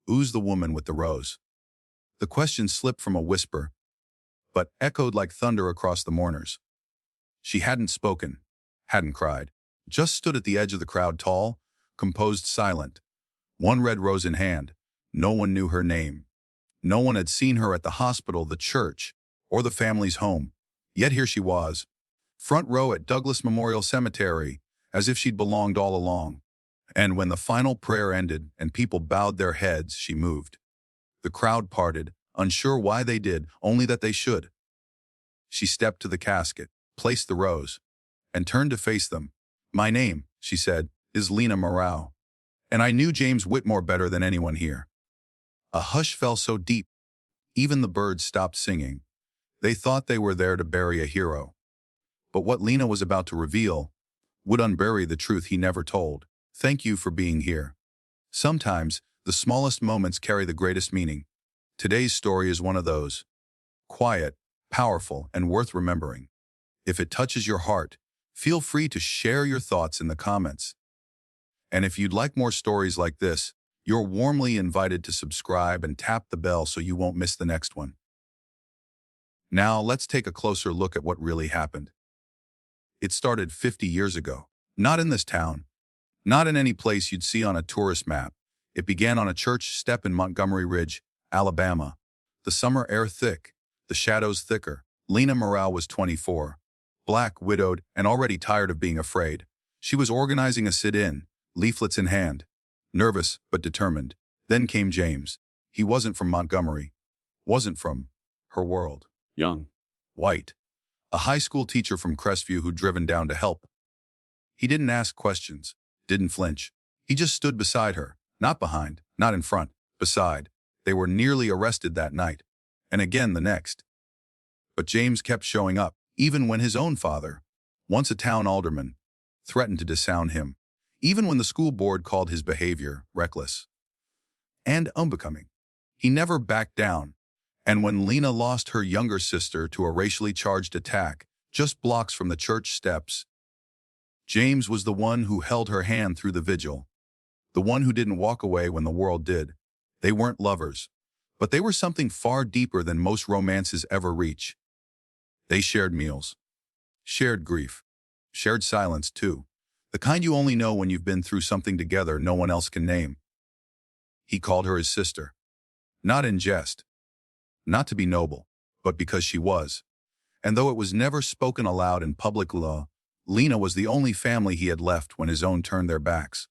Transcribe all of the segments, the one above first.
"Who's the woman with the rose?" The question slipped from a whisper, but echoed like thunder across the mourners. She hadn't spoken, hadn't cried, just stood at the edge of the crowd, tall, composed, silent, one red rose in hand. No one knew her name. No one had seen her at the hospital, the church, or the family's home. Yet here she was, front row at Douglas Memorial Cemetery, as if she'd belonged all along. And when the final prayer ended and people bowed their heads, she moved. The crowd parted, unsure why they did, only that they should. She stepped to the casket, placed the rose, and turned to face them. "My name," she said, "is Lena Morrow. And I knew James Whitmore better than anyone here." A hush fell so deep, even the birds stopped singing. They thought they were there to bury a hero. But what Lena was about to reveal would unbury the truth he never told. "Thank you for being here." Sometimes, the smallest moments carry the greatest meaning. Today's story is one of those. Quiet, powerful, and worth remembering. If it touches your heart, feel free to share your thoughts in the comments. And if you'd like more stories like this, you're warmly invited to subscribe and tap the bell so you won't miss the next one. Now, let's take a closer look at what really happened. It started 50 years ago. Not in this town. Not in any place you'd see on a tourist map. It began on a church step in Montgomery Ridge, Alabama. The summer air thick, the shadows thicker. Lena Morrow was 24, black, widowed, and already tired of being afraid. She was organizing a sit-in, leaflets in hand. Nervous, but determined. Then came James. He wasn't from Montgomery. Wasn't from her world. Young. White. A high school teacher from Crestview who'd driven down to help. He didn't ask questions. Didn't flinch. He just stood beside her. Not behind. Not in front. Beside. They were nearly arrested that night. And again the next. But James kept showing up, even when his own father, once a town alderman, threatened to disown him. Even when the school board called his behavior reckless and unbecoming. He never backed down. And when Lena lost her younger sister to a racially charged attack just blocks from the church steps, James was the one who held her hand through the vigil. The one who didn't walk away when the world did. They weren't lovers, but they were something far deeper than most romances ever reach. They shared meals, shared grief, shared silence too. The kind you only know when you've been through something together no one else can name. He called her his sister. Not in jest. Not to be noble, but because she was. And though it was never spoken aloud in public law, Lena was the only family he had left when his own turned their backs.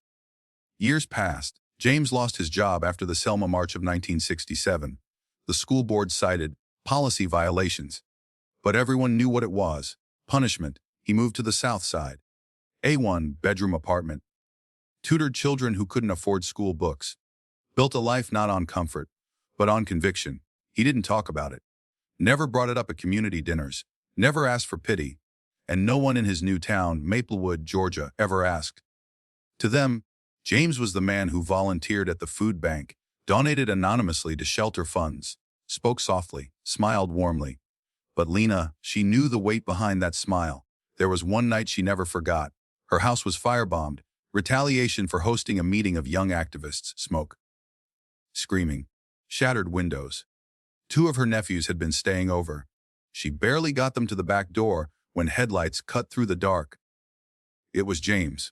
Years passed. James lost his job after the Selma March of 1967. The school board cited policy violations. But everyone knew what it was. Punishment. He moved to the South Side. A one-bedroom apartment. Tutored children who couldn't afford school books. Built a life not on comfort, but on conviction. He didn't talk about it. Never brought it up at community dinners. Never asked for pity. And no one in his new town, Maplewood, Georgia, ever asked. To them, James was the man who volunteered at the food bank, donated anonymously to shelter funds, spoke softly, smiled warmly. But Lena, she knew the weight behind that smile. There was one night she never forgot. Her house was firebombed, retaliation for hosting a meeting of young activists, smoke, screaming, shattered windows. 2 of her nephews had been staying over. She barely got them to the back door when headlights cut through the dark. It was James.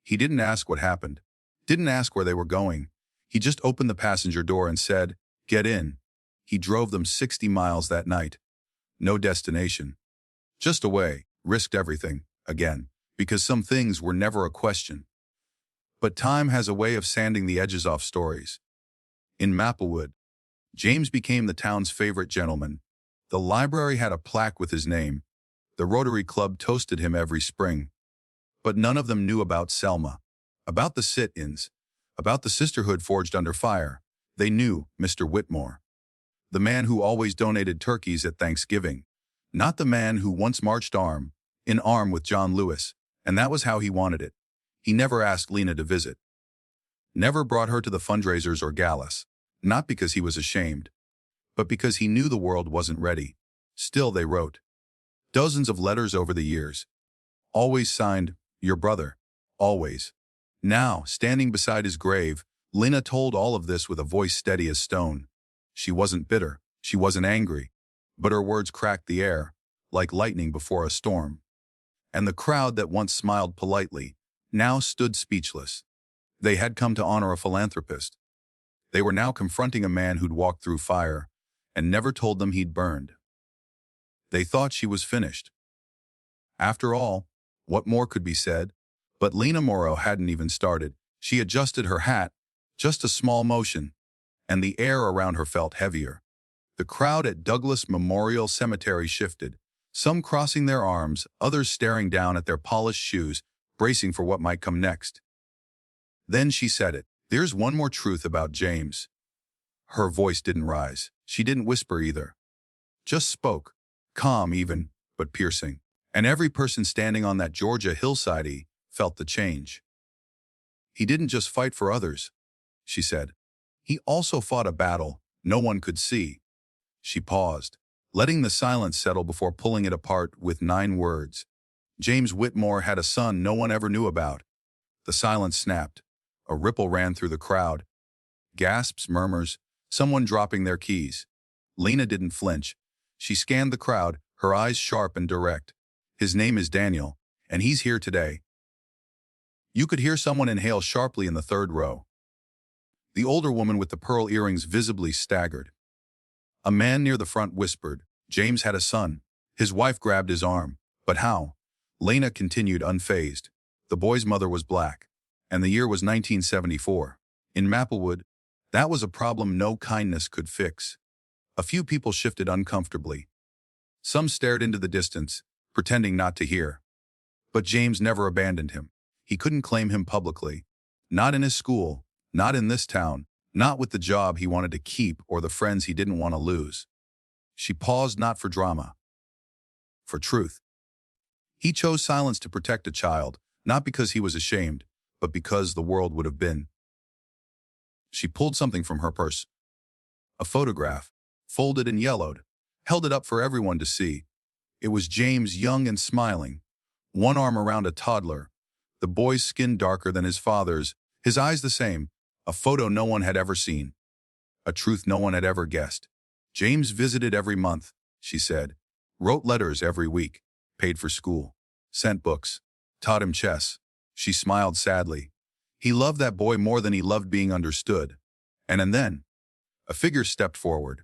He didn't ask what happened, didn't ask where they were going. He just opened the passenger door and said, "Get in." He drove them 60 miles that night. No destination. Just away, risked everything, again, because some things were never a question. But time has a way of sanding the edges off stories. In Maplewood, James became the town's favorite gentleman. The library had a plaque with his name. The Rotary Club toasted him every spring. But none of them knew about Selma, about the sit-ins, about the sisterhood forged under fire. They knew Mr. Whitmore, the man who always donated turkeys at Thanksgiving, not the man who once marched arm in arm with John Lewis, and that was how he wanted it. He never asked Lena to visit. Never brought her to the fundraisers or galas, not because he was ashamed, but because he knew the world wasn't ready. Still they wrote. Dozens of letters over the years. Always signed, "Your brother." Always. Now, standing beside his grave, Lena told all of this with a voice steady as stone. She wasn't bitter. She wasn't angry. But her words cracked the air, like lightning before a storm. And the crowd that once smiled politely now stood speechless. They had come to honor a philanthropist. They were now confronting a man who'd walked through fire and never told them he'd burned. They thought she was finished. After all, what more could be said? But Lena Morrow hadn't even started. She adjusted her hat, just a small motion, and the air around her felt heavier. The crowd at Douglas Memorial Cemetery shifted, some crossing their arms, others staring down at their polished shoes, bracing for what might come next. Then she said it. There's one more truth about James. Her voice didn't rise. She didn't whisper either. Just spoke, calm even, but piercing. And every person standing on that Georgia hillside felt the change. He didn't just fight for others, she said. He also fought a battle no one could see. She paused, letting the silence settle before pulling it apart with 9 words. James Whitmore had a son no one ever knew about. The silence snapped. A ripple ran through the crowd. Gasps, murmurs, someone dropping their keys. Lena didn't flinch. She scanned the crowd, her eyes sharp and direct. His name is Daniel, and he's here today. You could hear someone inhale sharply in the 3rd row. The older woman with the pearl earrings visibly staggered. A man near the front whispered, James had a son. His wife grabbed his arm. But how? Lena continued unfazed. The boy's mother was black, and the year was 1974. In Maplewood, that was a problem no kindness could fix. A few people shifted uncomfortably. Some stared into the distance, pretending not to hear. But James never abandoned him. He couldn't claim him publicly. Not in his school, not in this town, not with the job he wanted to keep or the friends he didn't want to lose. She paused not for drama, for truth. He chose silence to protect a child, not because he was ashamed, but because the world would have been. She pulled something from her purse. A photograph, folded and yellowed, held it up for everyone to see. It was James, young and smiling, one arm around a toddler, the boy's skin darker than his father's, his eyes the same, a photo no one had ever seen, a truth no one had ever guessed. James visited every month, she said, wrote letters every week, paid for school, sent books, taught him chess. She smiled sadly. He loved that boy more than he loved being understood. And then, a figure stepped forward.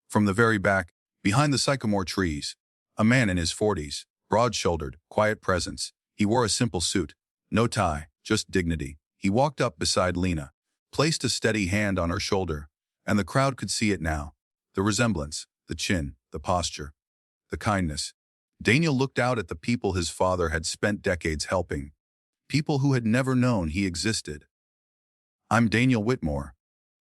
From the very back, behind the sycamore trees, a man in his 40s, broad-shouldered, quiet presence. He wore a simple suit, no tie, just dignity. He walked up beside Lena, placed a steady hand on her shoulder, and the crowd could see it now. The resemblance, the chin, the posture, the kindness. Daniel looked out at the people his father had spent decades helping, people who had never known he existed. I'm Daniel Whitmore,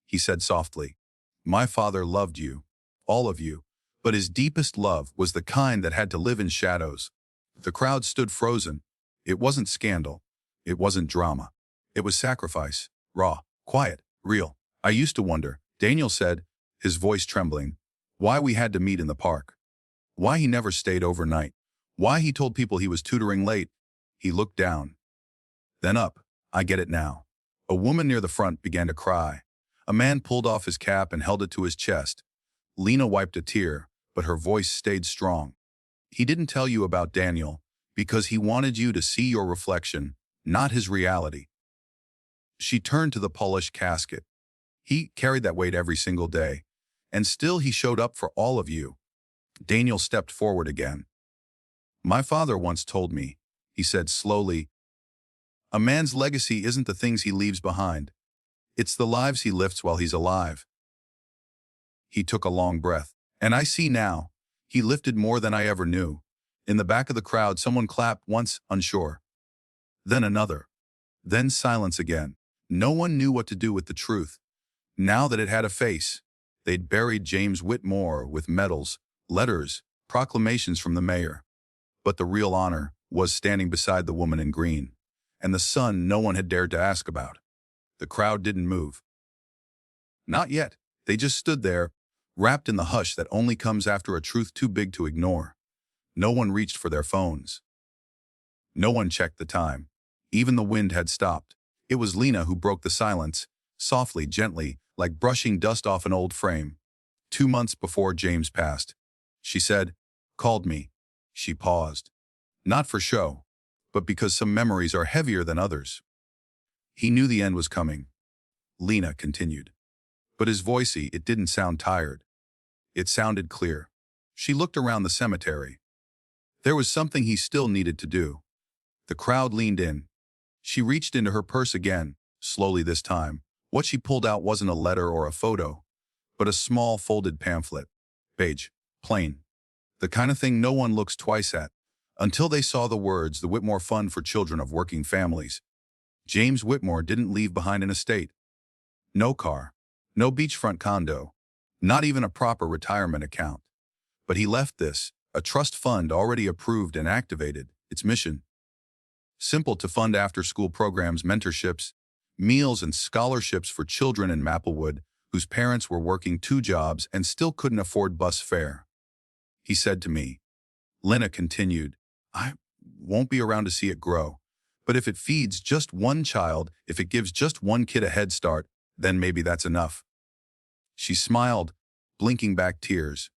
he said softly. My father loved you, all of you, but his deepest love was the kind that had to live in shadows. The crowd stood frozen. It wasn't scandal. It wasn't drama. It was sacrifice, raw, quiet, real. I used to wonder, Daniel said, his voice trembling, why we had to meet in the park. Why he never stayed overnight. Why he told people he was tutoring late. He looked down. Then up. I get it now. A woman near the front began to cry. A man pulled off his cap and held it to his chest. Lena wiped a tear, but her voice stayed strong. He didn't tell you about Daniel because he wanted you to see your reflection, not his reality. She turned to the polished casket. He carried that weight every single day, and still he showed up for all of you. Daniel stepped forward again. My father once told me, he said slowly, a man's legacy isn't the things he leaves behind. It's the lives he lifts while he's alive. He took a long breath. And I see now, he lifted more than I ever knew. In the back of the crowd, someone clapped once, unsure. Then another. Then silence again. No one knew what to do with the truth. Now that it had a face, they'd buried James Whitmore with medals, letters, proclamations from the mayor. But the real honor was standing beside the woman in green, and the son no one had dared to ask about. The crowd didn't move. Not yet. They just stood there, wrapped in the hush that only comes after a truth too big to ignore. No one reached for their phones. No one checked the time. Even the wind had stopped. It was Lena who broke the silence, softly, gently, like brushing dust off an old frame. 2 months before James passed. She said, called me. She paused. Not for show, but because some memories are heavier than others. He knew the end was coming. Lena continued. But his voicey, it didn't sound tired. It sounded clear. She looked around the cemetery. There was something he still needed to do. The crowd leaned in. She reached into her purse again, slowly this time. What she pulled out wasn't a letter or a photo, but a small folded pamphlet. Page, plain. The kind of thing no one looks twice at, until they saw the words, the Whitmore Fund for Children of Working Families. James Whitmore didn't leave behind an estate. No car, no beachfront condo, not even a proper retirement account. But he left this, a trust fund already approved and activated, its mission. Simple: to fund after-school programs, mentorships, meals and scholarships for children in Maplewood whose parents were working 2 jobs and still couldn't afford bus fare. He said to me. Lena continued, I won't be around to see it grow. But if it feeds just one child, if it gives just one kid a head start, then maybe that's enough. She smiled, blinking back tears.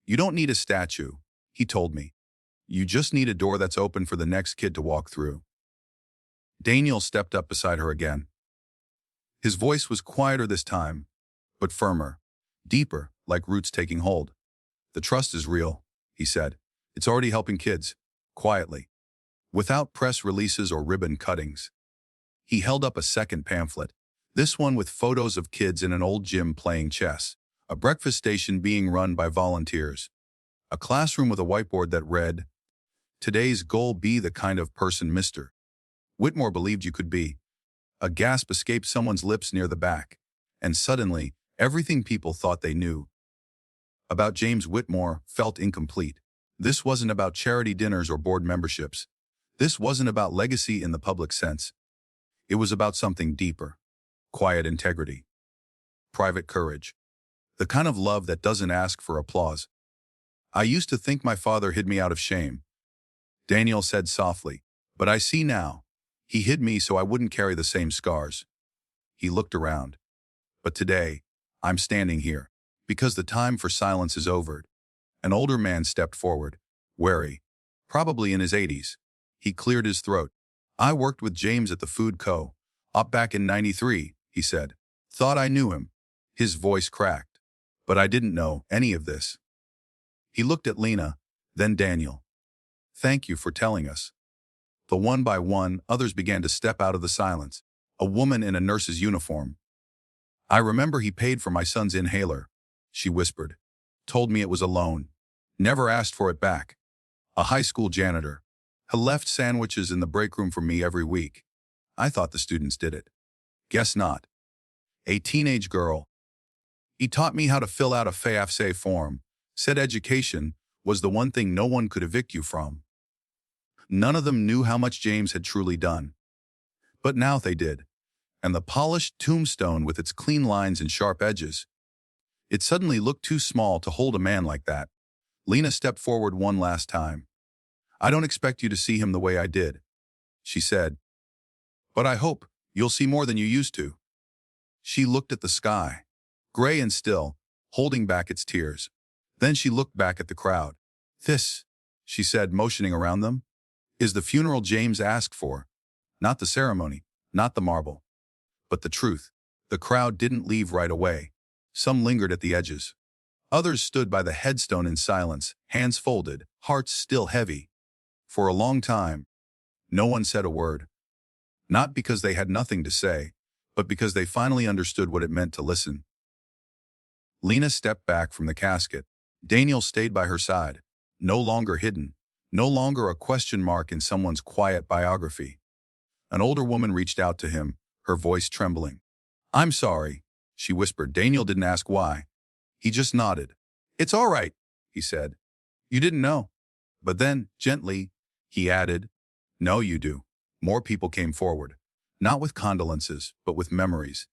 You don't need a statue, he told me. You just need a door that's open for the next kid to walk through. Daniel stepped up beside her again. His voice was quieter this time, but firmer, deeper, like roots taking hold. The trust is real, he said. It's already helping kids, quietly, without press releases or ribbon cuttings. He held up a second pamphlet, this one with photos of kids in an old gym playing chess, a breakfast station being run by volunteers, a classroom with a whiteboard that read, Today's goal: be the kind of person Mr. Whitmore believed you could be. A gasp escaped someone's lips near the back, and suddenly, everything people thought they knew about James Whitmore felt incomplete. This wasn't about charity dinners or board memberships. This wasn't about legacy in the public sense. It was about something deeper. Quiet integrity. Private courage. The kind of love that doesn't ask for applause. I used to think my father hid me out of shame, Daniel said softly, but I see now. He hid me so I wouldn't carry the same scars. He looked around. But today, I'm standing here, because the time for silence is over. An older man stepped forward, wary, probably in his 80s. He cleared his throat. I worked with James at the Food Co. Up back in '93, he said. Thought I knew him. His voice cracked. But I didn't know any of this. He looked at Lena, then Daniel. Thank you for telling us. The one by one, others began to step out of the silence. A woman in a nurse's uniform. I remember he paid for my son's inhaler, she whispered. Told me it was a loan. Never asked for it back. A high school janitor. He left sandwiches in the break room for me every week. I thought the students did it. Guess not. A teenage girl. He taught me how to fill out a FAFSA form. Said education was the one thing no one could evict you from. None of them knew how much James had truly done. But now they did. And the polished tombstone with its clean lines and sharp edges. It suddenly looked too small to hold a man like that. Lena stepped forward one last time. I don't expect you to see him the way I did, she said. But I hope you'll see more than you used to. She looked at the sky, gray and still, holding back its tears. Then she looked back at the crowd. This, she said, motioning around them, is the funeral James asked for. Not the ceremony, not the marble, but the truth. The crowd didn't leave right away. Some lingered at the edges. Others stood by the headstone in silence, hands folded, hearts still heavy. For a long time, no one said a word. Not because they had nothing to say, but because they finally understood what it meant to listen. Lena stepped back from the casket. Daniel stayed by her side, no longer hidden, no longer a question mark in someone's quiet biography. An older woman reached out to him, her voice trembling. I'm sorry, she whispered. Daniel didn't ask why. He just nodded. It's all right, he said. You didn't know. But then, gently, he added, no, you do. More people came forward, not with condolences, but with memories.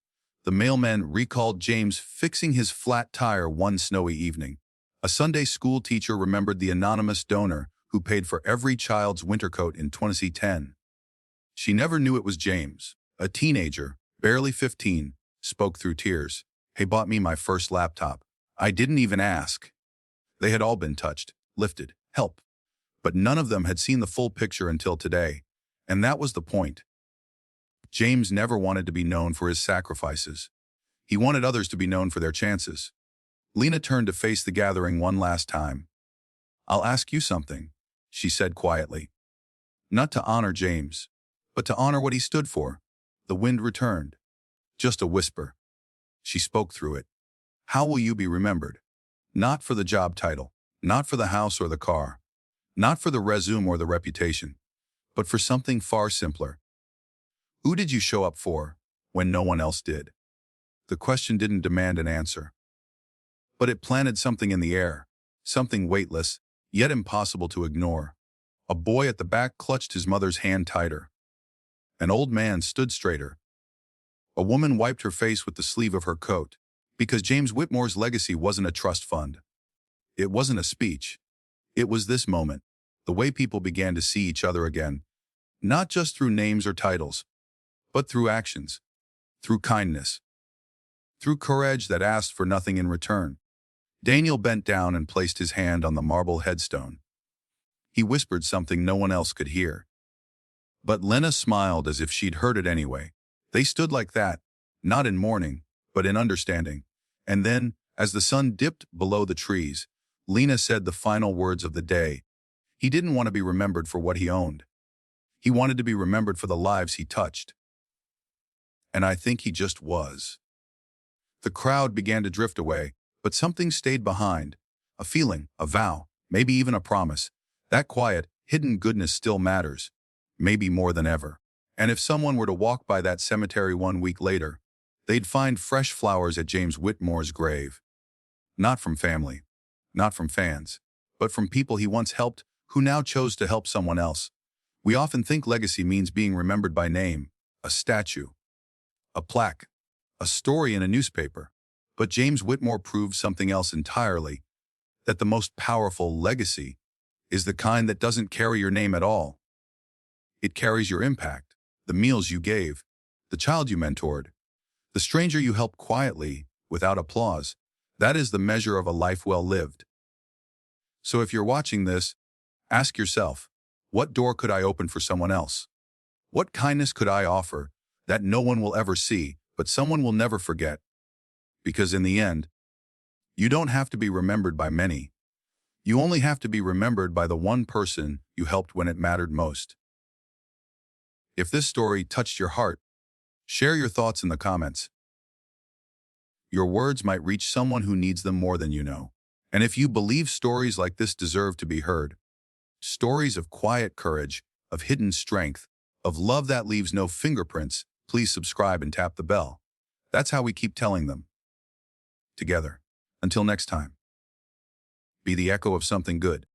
The mailman recalled James fixing his flat tire one snowy evening. A Sunday school teacher remembered the anonymous donor who paid for every child's winter coat in 2010. She never knew it was James, a teenager, barely 15, spoke through tears. He bought me my first laptop. I didn't even ask. They had all been touched, lifted, helped. But none of them had seen the full picture until today. And that was the point. James never wanted to be known for his sacrifices. He wanted others to be known for their chances. Lena turned to face the gathering one last time. "I'll ask you something," she said quietly. "Not to honor James, but to honor what he stood for." The wind returned. Just a whisper. She spoke through it. "How will you be remembered? Not for the job title, not for the house or the car, not for the resume or the reputation, but for something far simpler. Who did you show up for when no one else did?" The question didn't demand an answer, but it planted something in the air, something weightless, yet impossible to ignore. A boy at the back clutched his mother's hand tighter. An old man stood straighter. A woman wiped her face with the sleeve of her coat, because James Whitmore's legacy wasn't a trust fund. It wasn't a speech. It was this moment, the way people began to see each other again, not just through names or titles, but through actions, through kindness, through courage that asked for nothing in return. Daniel bent down and placed his hand on the marble headstone. He whispered something no one else could hear. But Lena smiled as if she'd heard it anyway. They stood like that, not in mourning, but in understanding. And then, as the sun dipped below the trees, Lena said the final words of the day. He didn't want to be remembered for what he owned. He wanted to be remembered for the lives he touched. And I think he just was. The crowd began to drift away, but something stayed behind. A feeling, a vow, maybe even a promise. That quiet, hidden goodness still matters, maybe more than ever. And if someone were to walk by that cemetery 1 week later, they'd find fresh flowers at James Whitmore's grave. Not from family, not from fans, but from people he once helped who now chose to help someone else. We often think legacy means being remembered by name, a statue, a plaque, a story in a newspaper. But James Whitmore proved something else entirely, that the most powerful legacy is the kind that doesn't carry your name at all. It carries your impact, the meals you gave, the child you mentored, the stranger you helped quietly, without applause. That is the measure of a life well lived. So if you're watching this, ask yourself, what door could I open for someone else? What kindness could I offer that no one will ever see, but someone will never forget? Because in the end, you don't have to be remembered by many. You only have to be remembered by the one person you helped when it mattered most. If this story touched your heart, share your thoughts in the comments. Your words might reach someone who needs them more than you know. And if you believe stories like this deserve to be heard, stories of quiet courage, of hidden strength, of love that leaves no fingerprints, please subscribe and tap the bell. That's how we keep telling them. Together. Until next time. Be the echo of something good.